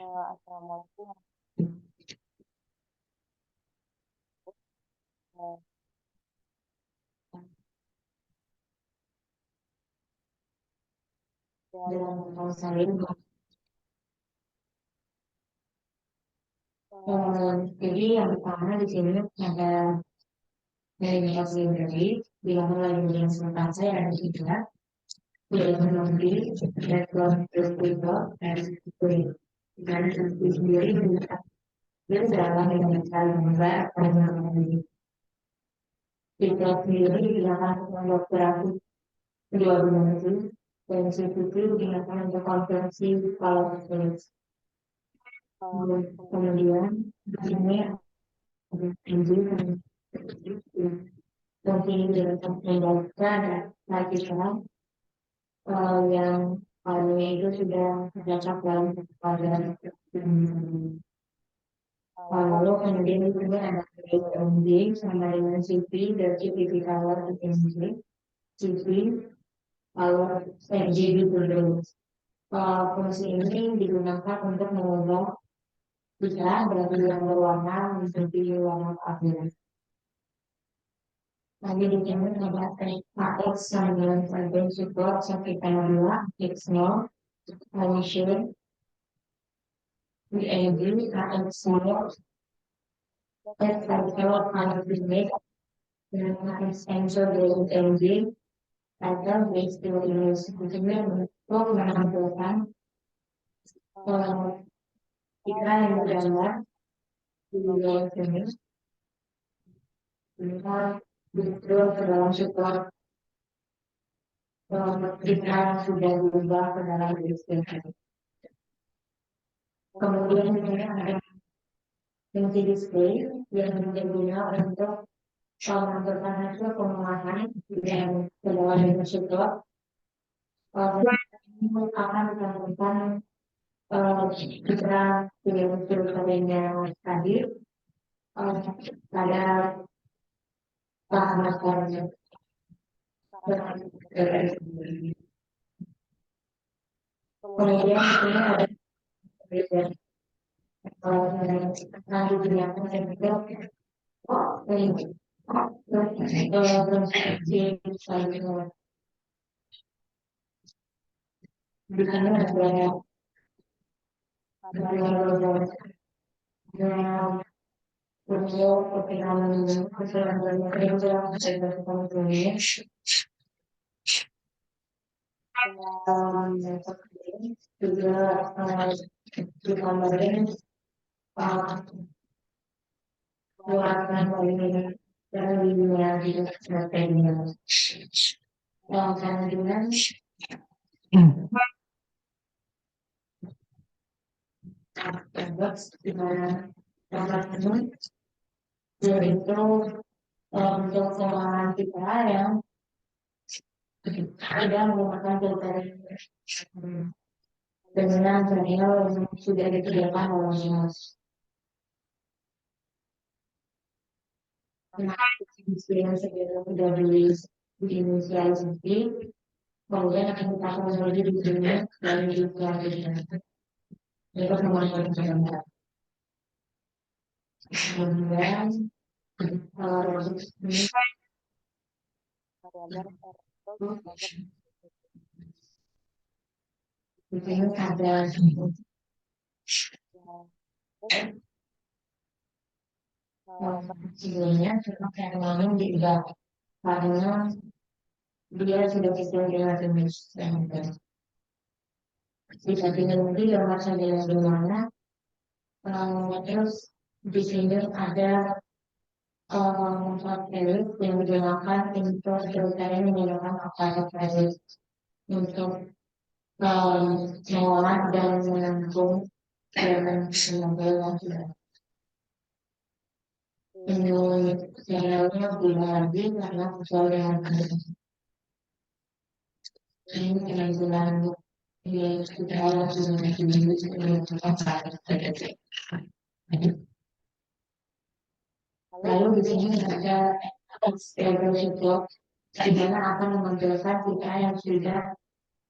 Assalamualaikum. Eh, Dan Dalam hal saya eh, jadi yang pertama di sini ada dari dari bilang lagi yang sementara saya ada tiga bilang nanti background peristiwa dari itu dari itu sendiri dia dalam yang saling membuat dari kita sendiri bilang berlaku kedua dimensi dan situ itu digunakan untuk konversi kalau kemudian di sini ada tinggi mungkin dengan membaca dan lagi sekarang yang paling itu sudah tercatat dalam kesempatan kalau lalu kemudian itu ada MD sama dengan CP dan CPP Tower MD CP Power RGB dulu. Fungsi ini digunakan untuk mengubah jika dari yang berwarna menjadi warna abadi. Lagi di sini ada AX dengan sampai support sampai tanggal 2 X0 Malaysia VAB AX0 F5 Alphabet dengan AX Sensor dari MD atau base ini sebetulnya untuk menampilkan kita yang bergambar di wilayah sini kita betul ke dalam support kita sudah berubah ke dalam display. Kemudian ini ada fungsi display yang berguna untuk menentukan hasil pengolahan dan kedalaman support. Akan melakukan kita tidak betul adanya tadi pada tahapan kemudian ini ada nanti digunakan untuk di sana ada untuk perkembangan kerja saya lakukan juga ditambahin pewarnaan dari dunia di sebagainya. Kemudian terdapat di mana tempat penuh yaitu untuk pengalaman kita yang tidak menggunakan filter dengan channel yang sudah disediakan oleh Mas. Yang sudah diinisialisasi, kemudian akan kita kembali di sini dan di selanjutnya. Itu semuanya kita. Kemudian di sini ada hasilnya yang tidak karena dia sudah sesuai dengan jenis yang ada. Bisa nanti gambar saja di mana terus di sini ada manfaat elit yang digunakan untuk ceritanya menggunakan aplikasi kredit untuk mengolah dan menampung dan mengambil hasil. Ini channelnya belum lagi karena sesuai dengan ini penampilan ini sudah langsung menunjukkan saat terjadi. Lalu di sini ada eksperimen di mana akan menampilkan kita yang sudah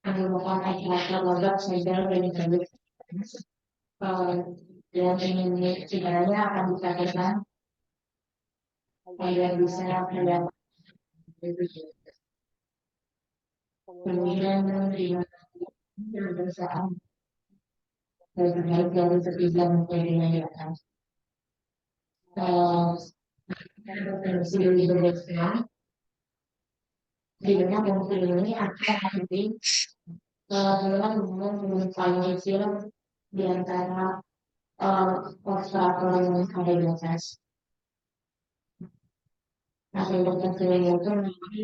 menggunakan aplikator produk cyber dan eh, yang ini sebenarnya akan dipraktekkan agar bisa mendapat kemudian menerima pemeriksaan terkait dari ketiga materi yang di atas. Studi pemeriksaan di mana materi ini akan nanti dalam mengumpulkan hasil di antara obstacle yang ada di atas. Hasil hasil itu nanti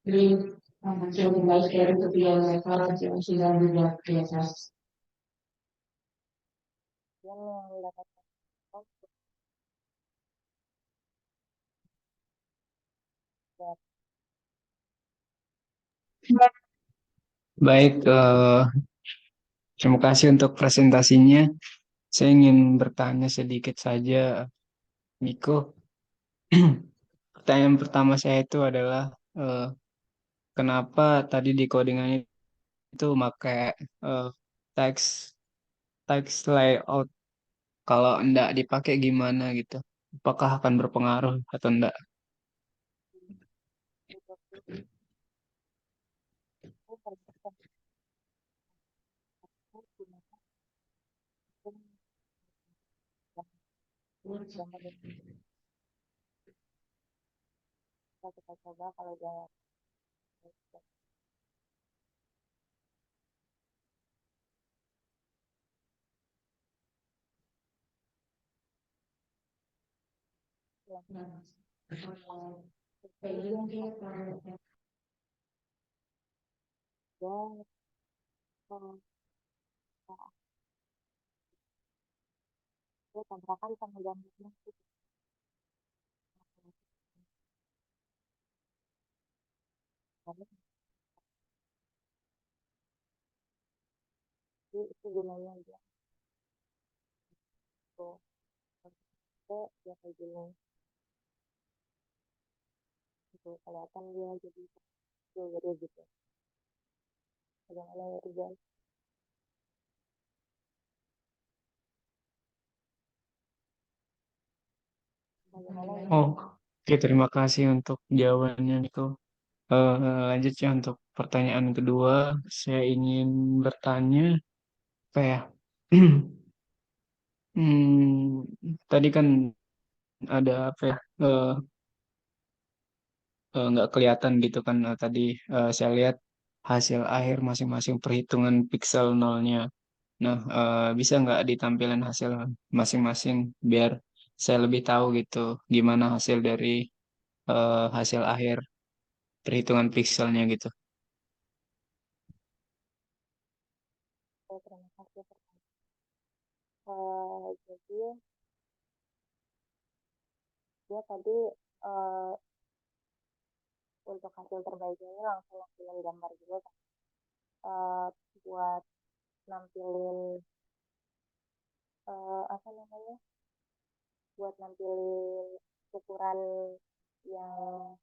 di hasil baik dari ketiga level yang sudah dibuat di atas. yang mendapatkan Baik, terima kasih untuk presentasinya. Saya ingin bertanya sedikit saja, Miko. Pertanyaan pertama saya itu adalah eh, kenapa tadi di codingan itu pakai eh, text text layout, kalau enggak dipakai gimana gitu? Apakah akan berpengaruh atau enggak? itu tergantung gunakan gambar yang kita coba kalau dia dia dia tabrakan sama gambarnya itu gunanya dia tuh dia kayak gini gitu kelihatan dia jadi gitu bagaimana ya Rizal bagaimana ya Oh, oke, terima kasih untuk jawabannya, Miko. Lanjut ya untuk pertanyaan kedua. Saya ingin bertanya, apa ya? Tadi kan ada apa ya? Nggak kelihatan gitu kan. Tadi saya lihat hasil akhir masing-masing perhitungan pixel nolnya. Nah, bisa nggak ditampilkan hasil masing-masing biar saya lebih tahu gitu gimana hasil dari hasil akhir perhitungan pixelnya gitu. terima kasih jadi dia tadi eh, untuk hasil terbaiknya ini langsung nampilin gambar juga kan eh, buat nampilin apa namanya buat nampilin ukuran yang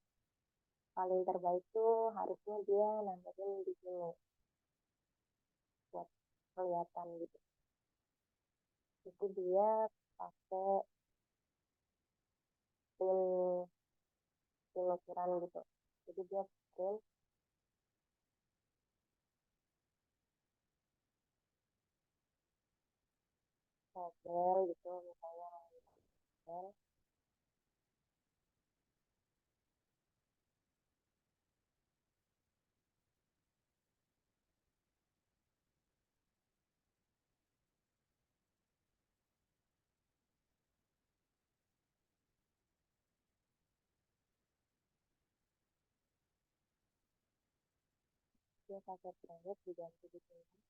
paling terbaik tuh harusnya dia nampilin di sini buat kelihatan gitu itu dia pakai pin pin ukuran gitu jadi dia print model gitu misalnya model dia pakai private diganti di sini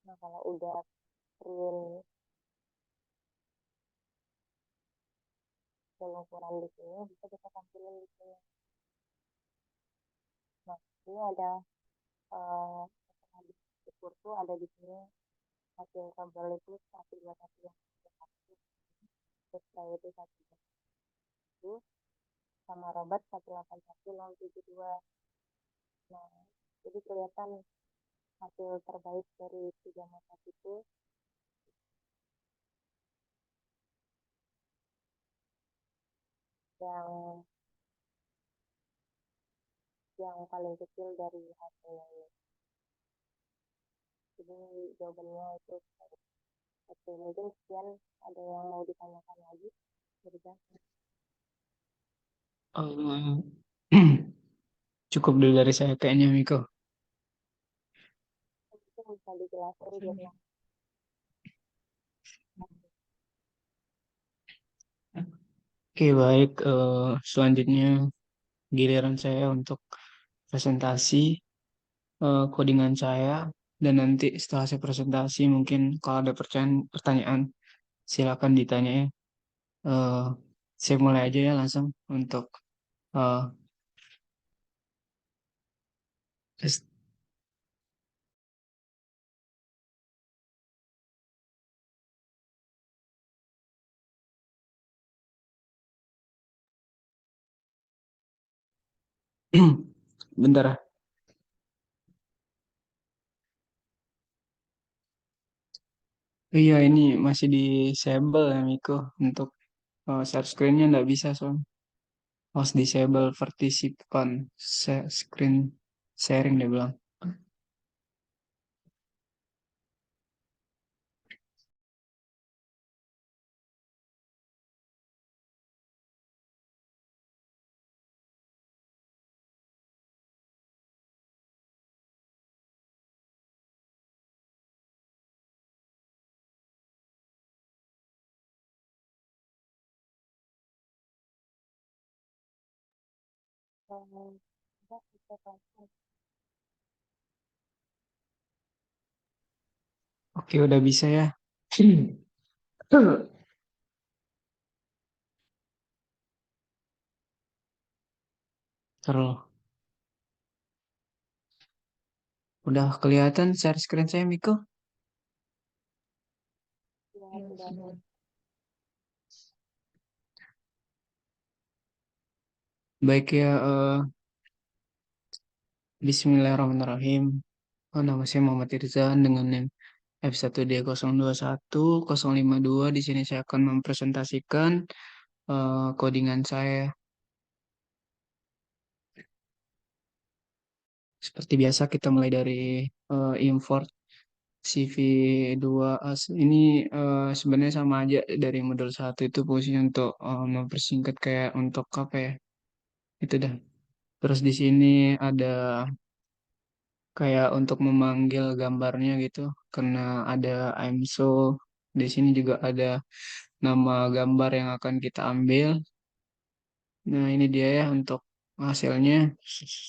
nah kalau udah print hasil ukuran di sini bisa kita tampilin di sini. Nah, ini ada setelah diukur tuh ada di sini hasil tabel itu 121 yang terus itu 121 sama robot 181,072. Nah, jadi kelihatan hasil terbaik dari 3 itu yang paling kecil dari hasilnya ini. Jadi jawabannya itu. Oke, mungkin sekian. Ada yang mau ditanyakan lagi? Berikan. Cukup dulu dari saya kayaknya, Miko. Itu bisa dijelasin gitu. Oke, baik. Selanjutnya giliran saya untuk presentasi codingan saya. Dan nanti setelah saya presentasi, mungkin kalau ada pertanyaan, silakan ditanya ya. Eh, saya mulai aja ya langsung untuk eh, tes- bentar. Iya, ini masih disable ya, Miko. Untuk share screen-nya nggak bisa, soalnya. Harus disable participant screen sharing, dia bilang. Enggak, bisa langsung. Oke, udah bisa ya. Terus, udah kelihatan share screen saya, Miko? Ya, Ya, sudah. sudah. Baik ya, Bismillahirrahmanirrahim. Nama saya Muhammad Irzan dengan NIM F1D021052. Di sini saya akan mempresentasikan codingan saya. Seperti biasa kita mulai dari import CV2. Ini sebenarnya sama aja dari modul 1 itu fungsinya untuk mempersingkat kayak untuk apa ya? Itu dah. Terus di sini ada kayak untuk memanggil gambarnya gitu karena ada I'm so. Di sini juga ada nama gambar yang akan kita ambil. Nah, ini dia ya untuk hasilnya.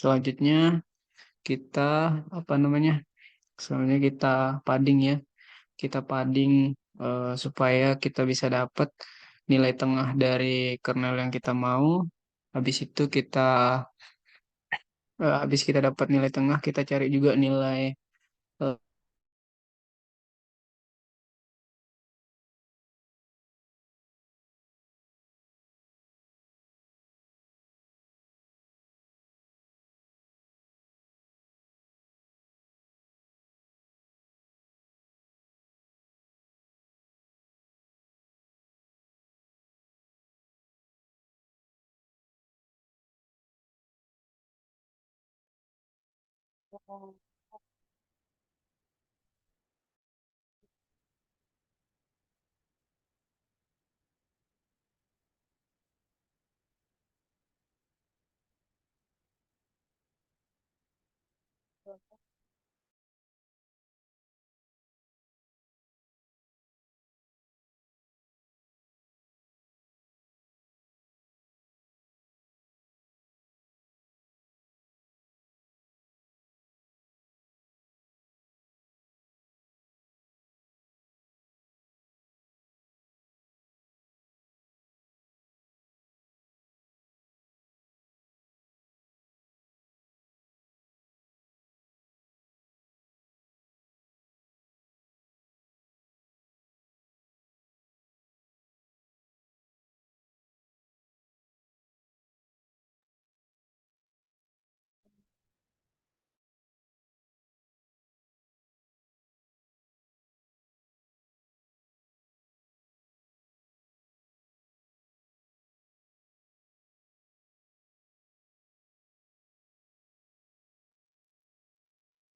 Selanjutnya kita apa namanya? Selanjutnya kita padding ya. Kita padding supaya kita bisa dapat nilai tengah dari kernel yang kita mau. Habis itu habis kita dapat nilai tengah, kita cari juga nilai eh,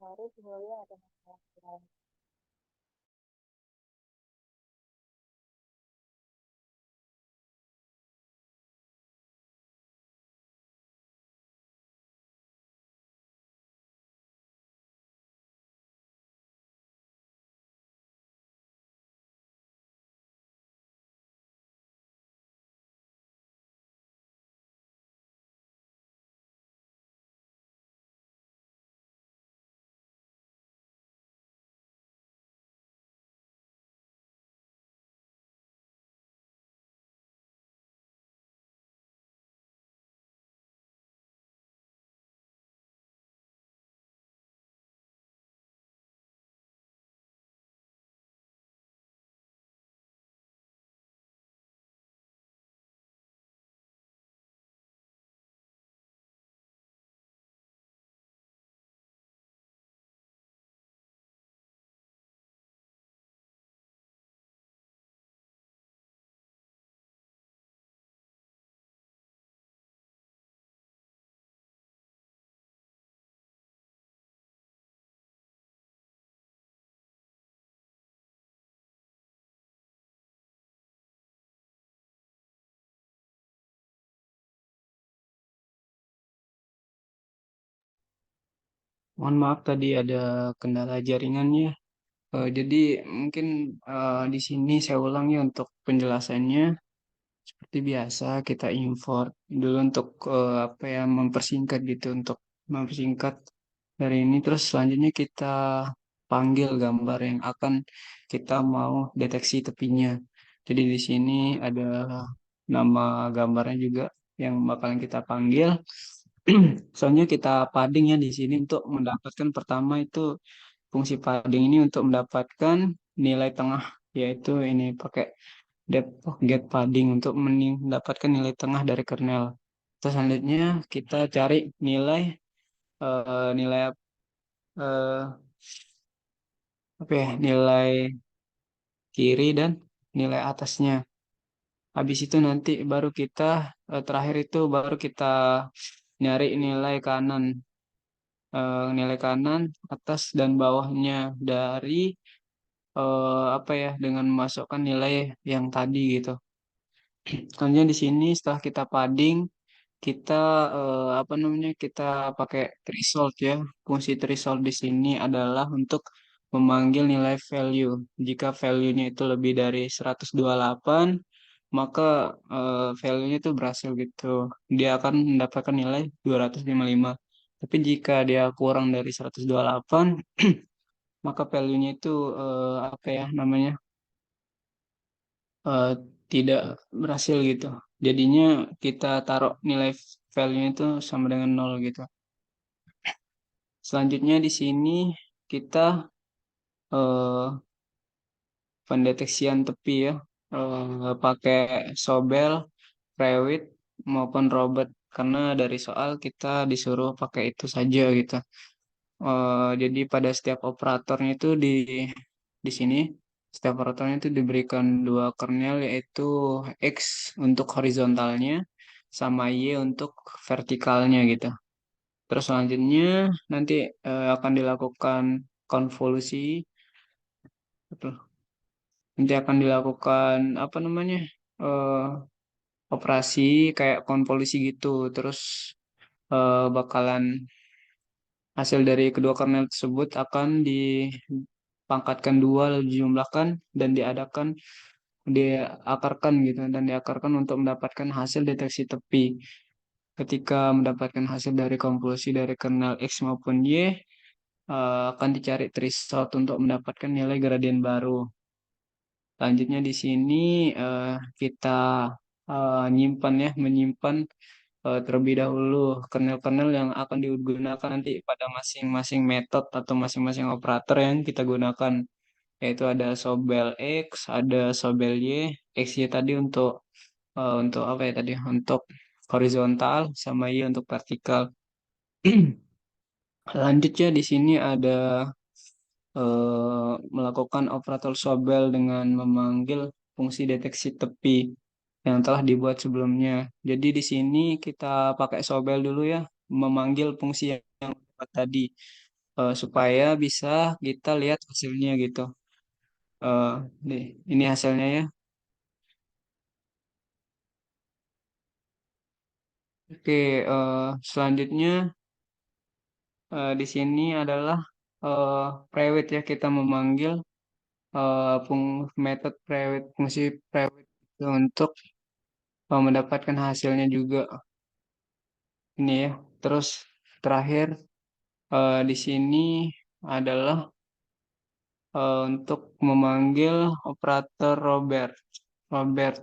sorry sebelumnya ada masalah sinyal. Mohon maaf tadi ada kendala jaringannya. Jadi mungkin di sini saya ulang ya untuk penjelasannya. Seperti biasa kita import dulu untuk apa ya mempersingkat gitu untuk mempersingkat dari ini terus selanjutnya kita panggil gambar yang akan kita mau deteksi tepinya. Jadi di sini ada nama gambarnya juga yang bakalan kita panggil. Soalnya kita padding ya di sini untuk mendapatkan pertama itu fungsi padding ini untuk mendapatkan nilai tengah yaitu ini pakai depth of get padding untuk mendapatkan nilai tengah dari kernel. Terus selanjutnya kita cari nilai eh, apa ya nilai kiri dan nilai atasnya. Habis itu nanti baru kita terakhir itu baru kita nyari nilai kanan atas dan bawahnya dari apa ya dengan memasukkan nilai yang tadi gitu. Selanjutnya di sini setelah kita padding kita apa namanya kita pakai threshold ya. Fungsi threshold di sini adalah untuk memanggil nilai value. Jika value-nya itu lebih dari 128, maka value-nya itu berhasil gitu. Dia akan mendapatkan nilai 255. Tapi jika dia kurang dari 128, maka value-nya itu apa ya namanya eh, tidak berhasil gitu. Jadinya kita taruh nilai value-nya itu sama dengan nol gitu. Selanjutnya di sini kita eh, pendeteksian tepi ya, pakai Sobel, Revit maupun Robot karena dari soal kita disuruh pakai itu saja gitu. Jadi pada setiap operatornya itu di sini setiap operatornya itu diberikan dua kernel yaitu X untuk horizontalnya sama Y untuk vertikalnya gitu. Terus selanjutnya nanti akan dilakukan konvolusi, betul. Nanti akan dilakukan apa namanya eh, operasi kayak konvolusi gitu. Terus bakalan hasil dari kedua kernel tersebut akan dipangkatkan dua, lalu dijumlahkan dan diakarkan gitu dan diakarkan untuk mendapatkan hasil deteksi tepi. Ketika mendapatkan hasil dari konvolusi dari kernel X maupun Y, akan dicari threshold untuk mendapatkan nilai gradien baru. Selanjutnya di sini eh, kita menyimpan terlebih dahulu kernel-kernel yang akan digunakan nanti pada masing-masing metode atau masing-masing operator yang kita gunakan, yaitu ada Sobel X, ada Sobel Y, XY tadi untuk apa ya tadi? Untuk horizontal sama Y untuk vertikal. Lanjutnya di sini ada melakukan operator Sobel dengan memanggil fungsi deteksi tepi yang telah dibuat sebelumnya. Jadi di sini kita pakai Sobel dulu ya, memanggil fungsi yang dibuat tadi. supaya bisa kita lihat hasilnya gitu. Eh, nih, ini hasilnya ya. Oke, selanjutnya di sini adalah eh, private ya, kita memanggil metode private, fungsi private itu untuk mendapatkan hasilnya juga ini ya. Terus terakhir di sini adalah untuk memanggil operator Robert. Robert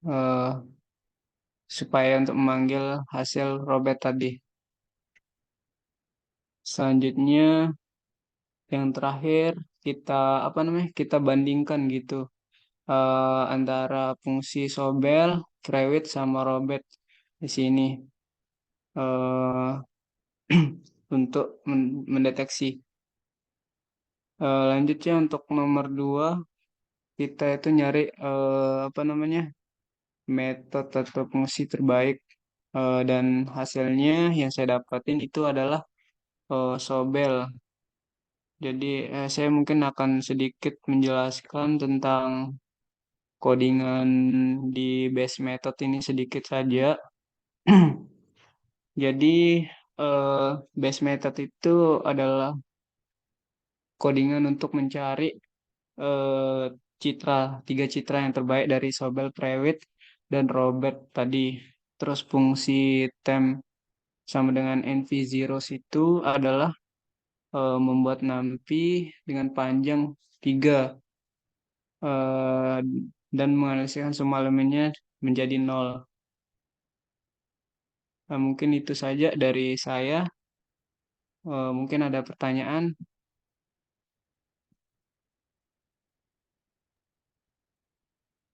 eh, supaya untuk memanggil hasil Robert tadi. Selanjutnya yang terakhir kita apa namanya? Kita bandingkan gitu antara fungsi Sobel, Krewit sama Robert di sini eh, untuk mendeteksi. Lanjutnya untuk nomor dua kita itu nyari apa namanya? Metode atau fungsi terbaik. Dan hasilnya yang saya dapatin itu adalah Sobel. Jadi saya mungkin akan sedikit menjelaskan tentang codingan di base method ini sedikit saja. Jadi base method itu adalah codingan untuk mencari eh, citra, tiga citra yang terbaik dari Sobel, Prewitt, dan Robert tadi. Terus fungsi temp sama dengan NV0 itu adalah membuat NaMP dengan panjang 3 eh, dan menganaliskan semua elemennya menjadi nol. Nah, mungkin itu saja dari saya. Mungkin ada pertanyaan.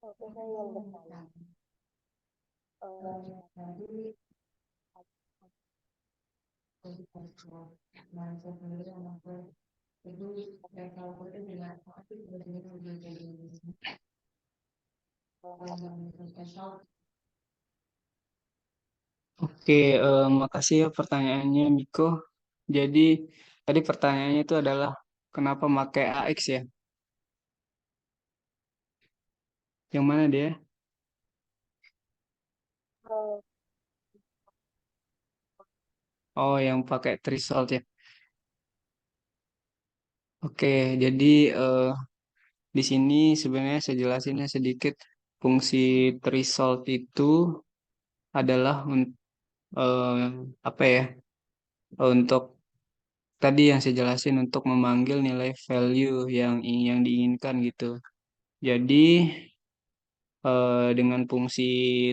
Oke, saya yang bertanya. Eh, Oke, makasih ya pertanyaannya, Miko. Jadi, tadi pertanyaannya itu adalah kenapa pakai AX ya? Yang mana dia? eh, Oh, yang pakai threshold ya. Oke, jadi eh, di sini sebenarnya saya jelasinnya sedikit. Fungsi threshold itu adalah eh, apa ya? Untuk tadi yang saya jelasin untuk memanggil nilai value yang diinginkan gitu. Jadi dengan fungsi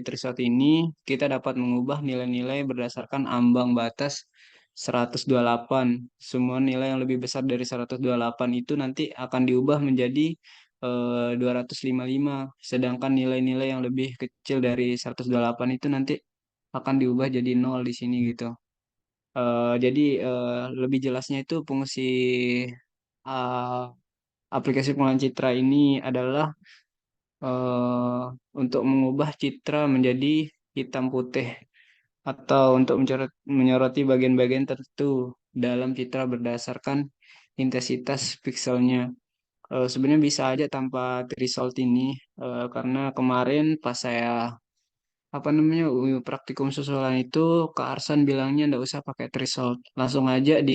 threshold ini kita dapat mengubah nilai-nilai berdasarkan ambang batas 128. Semua nilai yang lebih besar dari 128 itu nanti akan diubah menjadi 255. Sedangkan nilai-nilai yang lebih kecil dari 128 itu nanti akan diubah jadi nol di sini gitu. Jadi lebih jelasnya itu fungsi uh, aplikasi pengolahan citra ini adalah eh, untuk mengubah citra menjadi hitam putih atau untuk menyoroti bagian-bagian tertentu dalam citra berdasarkan intensitas pikselnya. Sebenarnya bisa aja tanpa result ini karena kemarin pas saya apa namanya praktikum susulan itu Kak Arsan bilangnya nggak usah pakai threshold, langsung aja di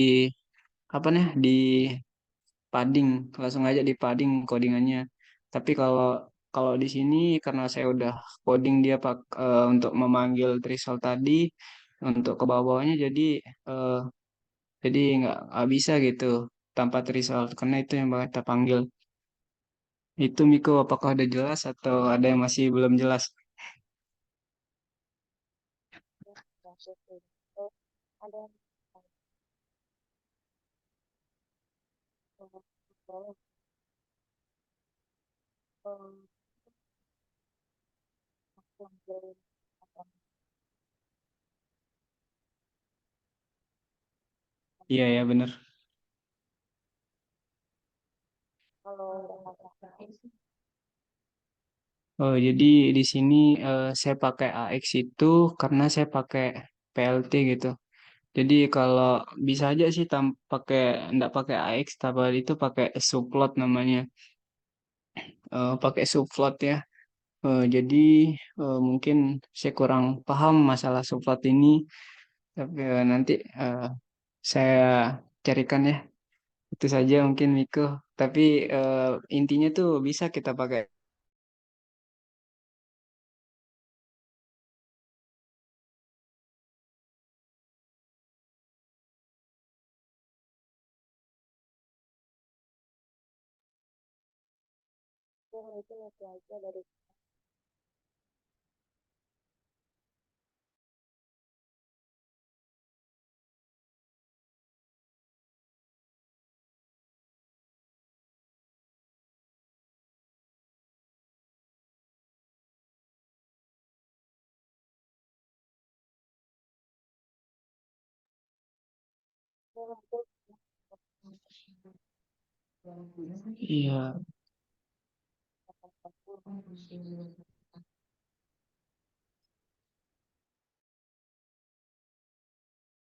apa nih di padding, langsung aja di padding codingannya. Tapi kalau kalau di sini karena saya udah coding dia untuk memanggil threshold tadi untuk ke bawahnya eh, jadi nggak bisa gitu tanpa threshold karena itu yang bakal kita panggil. Itu Miko, apakah udah jelas atau ada yang masih belum jelas? ya, ya, betul. Eh, ada yang bertanya, em, yang dari apa, Iya ya bener. kalau nggak salah. Oh, jadi di sini saya pakai AX itu karena saya pakai PLT gitu. Jadi kalau bisa aja sih pakai nggak pakai AX tapi itu pakai subplot namanya. Pakai subplot ya. Jadi mungkin saya kurang paham masalah subplot ini, tapi nanti eh, saya carikan ya. Itu saja mungkin Miko. Tapi eh, intinya tuh bisa kita pakai. Ya, mungkin itu aja dari saya. Mungkin Iya.